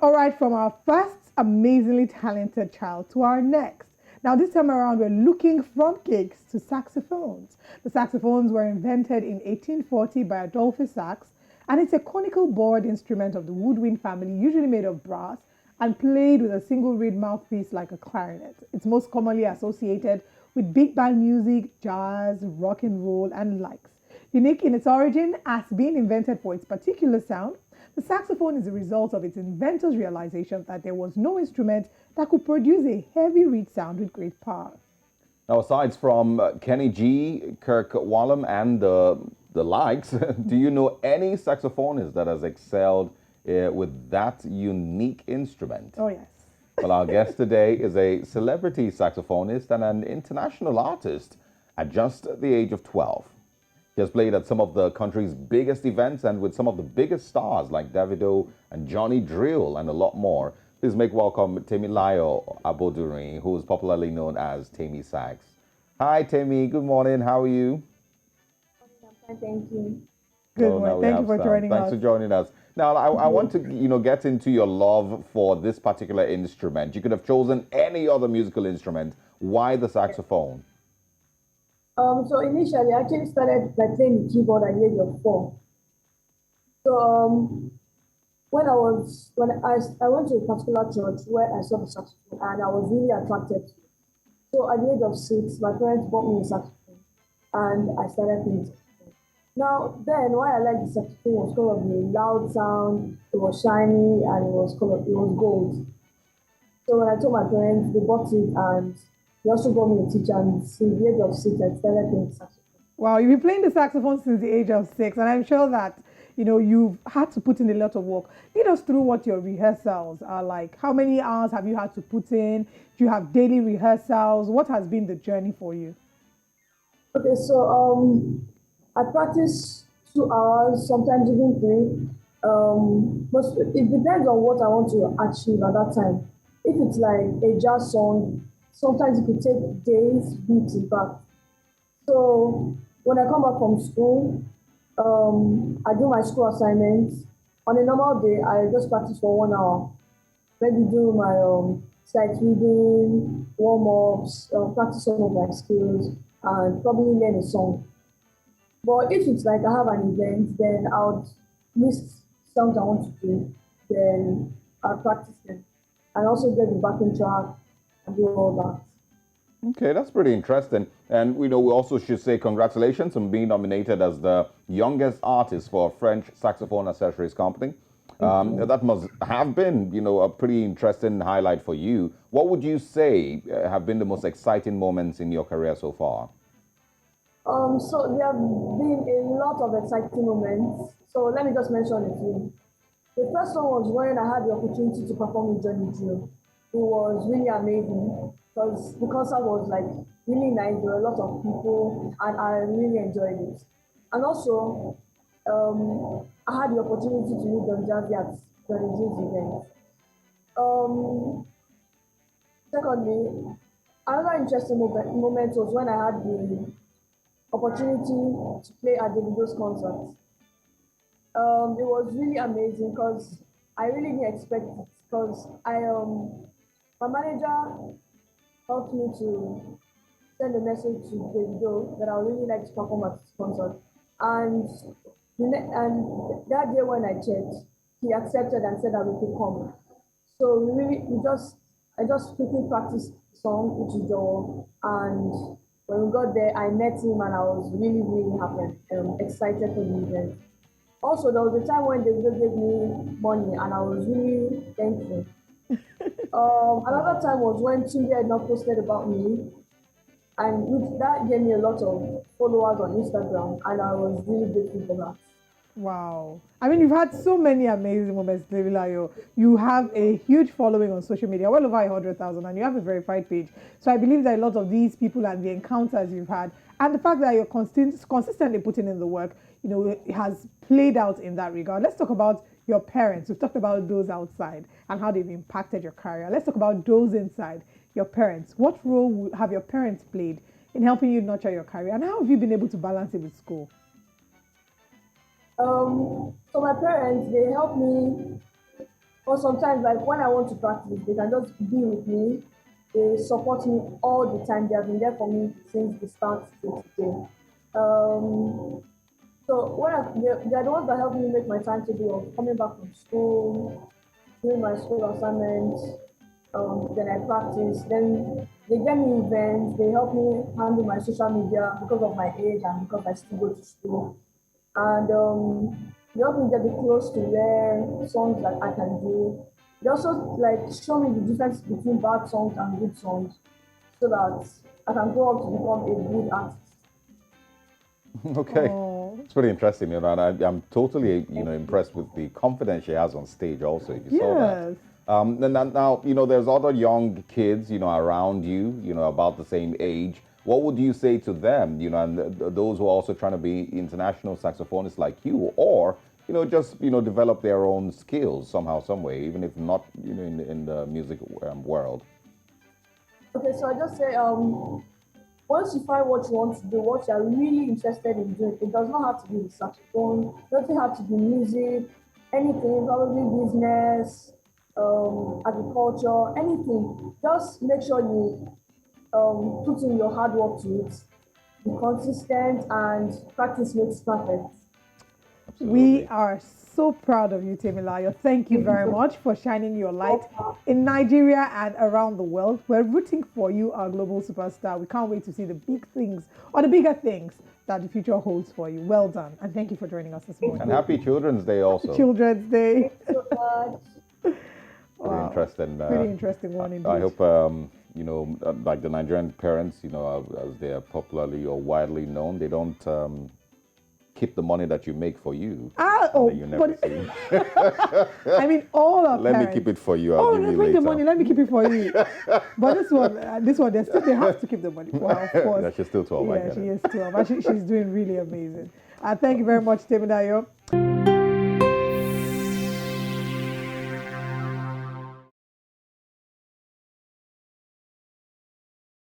All right, from our first amazingly talented child to our next. Now, this time around, we're looking from cakes to saxophones. The saxophones were invented in 1840 by Adolphe Sax, and it's a conical bored instrument of the woodwind family, usually made of brass and played with a single reed mouthpiece like a clarinet. It's most commonly associated with big band music, jazz, rock and roll, and likes. Unique in its origin as being invented for its particular sound, the saxophone is a result of its inventor's realization that there was no instrument that could produce a heavy reed sound with great power. Now, aside from Kenny G, Kirk Whalum, and the likes, do you know any saxophonist that has excelled with that unique instrument? Oh, yes. Well, our guest today is a celebrity saxophonist and an international artist at just the age of 12. He has played at some of the country's biggest events and with some of the biggest stars like Davido and Johnny Drill and a lot more. Please make welcome Temilayo Abodunrin, who is popularly known as Temisax. Hi, Temi. Good morning. How are you? Thank you. Good Oh, now morning. we Thank you have for Sam. joining Thanks us. for joining us. Now, I want to, get into your love for this particular instrument. You could have chosen any other musical instrument. Why the saxophone? So initially, I actually started by playing the keyboard at the age of 4. So when I went to a particular church where I saw the saxophone and I was really attracted to it. So at the age of 6, my parents bought me a saxophone and I started playing saxophone. Now then, why I liked the saxophone was because of the loud sound. It was shiny and it was gold. So when I told my parents, they bought it and they also got me a teacher. And since the age of 6, I started playing saxophone. Wow, you've been playing the saxophone since the age of 6, and I'm sure that you've had to put in a lot of work. Lead us through what your rehearsals are like. How many hours have you had to put in? Do you have daily rehearsals? What has been the journey for you? Okay, so I practice 2 hours, sometimes even 3. But it depends on what I want to achieve at that time. If it's like a jazz song, sometimes it could take days, weeks, in fact. So when I come back from school, I do my school assignments. On a normal day, I just practice for 1 hour. Maybe do my sight reading, warm-ups, practice some of my skills, and probably learn a song. But if it's like I have an event, then I'll list songs I want to do, then I'll practice them. And also get the backing track and do all that. Okay, that's pretty interesting. And we also should say congratulations on being nominated as the youngest artist for a French saxophone accessories company. That must have been, a pretty interesting highlight for you. What would you say have been the most exciting moments in your career so far? So there have been a lot of exciting moments. So let me just mention a few. The first one was when I had the opportunity to perform with Johnny Drill. It was really amazing because the concert was like really nice. There were a lot of people and I really enjoyed it. And also, I had the opportunity to meet Don Jazzy at Johnny Drill's event. Um, Secondly, another interesting moment was when I had the opportunity to play at Davido's concert. It was really amazing because I really didn't expect it because my manager helped me to send a message to Davido that I would really like to perform at his concert. And and that day when I checked, he accepted and said that we could come. So I just quickly practiced the song, which is Joel, and when we got there, I met him and I was really, really happy and excited for the event. Also, there was a time when they gave me money and I was really thankful. Another time was when Tunde had not posted about me, and that gave me a lot of followers on Instagram, and I was really grateful for that. Wow. I mean, you've had so many amazing moments, Temilayo. You have a huge following on social media, well over 100,000, and you have a verified page. So I believe that a lot of these people and the encounters you've had, and the fact that you're consistently putting in the work, it has played out in that regard. Let's talk about your parents. We've talked about those outside and how they've impacted your career. Let's talk about those inside, your parents. What role have your parents played in helping you nurture your career, and how have you been able to balance it with school? So my parents, they helped me Or sometimes, like when I want to practice, they can just be with me. They support me all the time. They have been there for me since the start till today. Um, so they're the ones that help me make my timetable of coming back from school, doing my school assignments. Then I practice. Then they get me events. They help me handle my social media because of my age and because I still go to school. And they help me get close to where songs like I can do. They also like show me the difference between bad songs and good songs, so that I can grow up to become a good artist. Okay. Oh, It's pretty interesting, and I'm totally, impressed with the confidence she has on stage also, if you saw that. yes. Now, there's other young kids, around you, about the same age. What would you say to them, and those who are also trying to be international saxophonists like you, or, just, develop their own skills somehow, some way, even if not, in the music world? Okay, so I just say once you find what you want to do, what you're really interested in doing, it does not have to be the saxophone, it doesn't have to be music, anything, probably business, agriculture, anything. Just make sure you put in your hard work to it, be consistent, and practice makes perfect. We Absolutely. are so proud of you, Temilayo. Thank you Thank you very so much for shining your light much. in Nigeria and around the world. We're rooting for you, our global superstar. We can't wait to see the big things or the bigger things that the future holds for you. Well done. And thank you for joining us this And morning. happy Children's Day also. Children's Day. Thank you so much. Pretty Wow. interesting. Pretty interesting one I indeed. hope, like the Nigerian parents, as they are popularly or widely known, they don't keep the money that you make for you, and then you never But see. I mean, all our Let me parents. keep it for you. I'll Oh, give you bring the later. money. Let me keep it for you. But this one, they have to keep the money for her, of course. Yeah, she's still 12. I Yeah, get she it. is 12. She's doing really amazing. Thank you very much, Temilayo.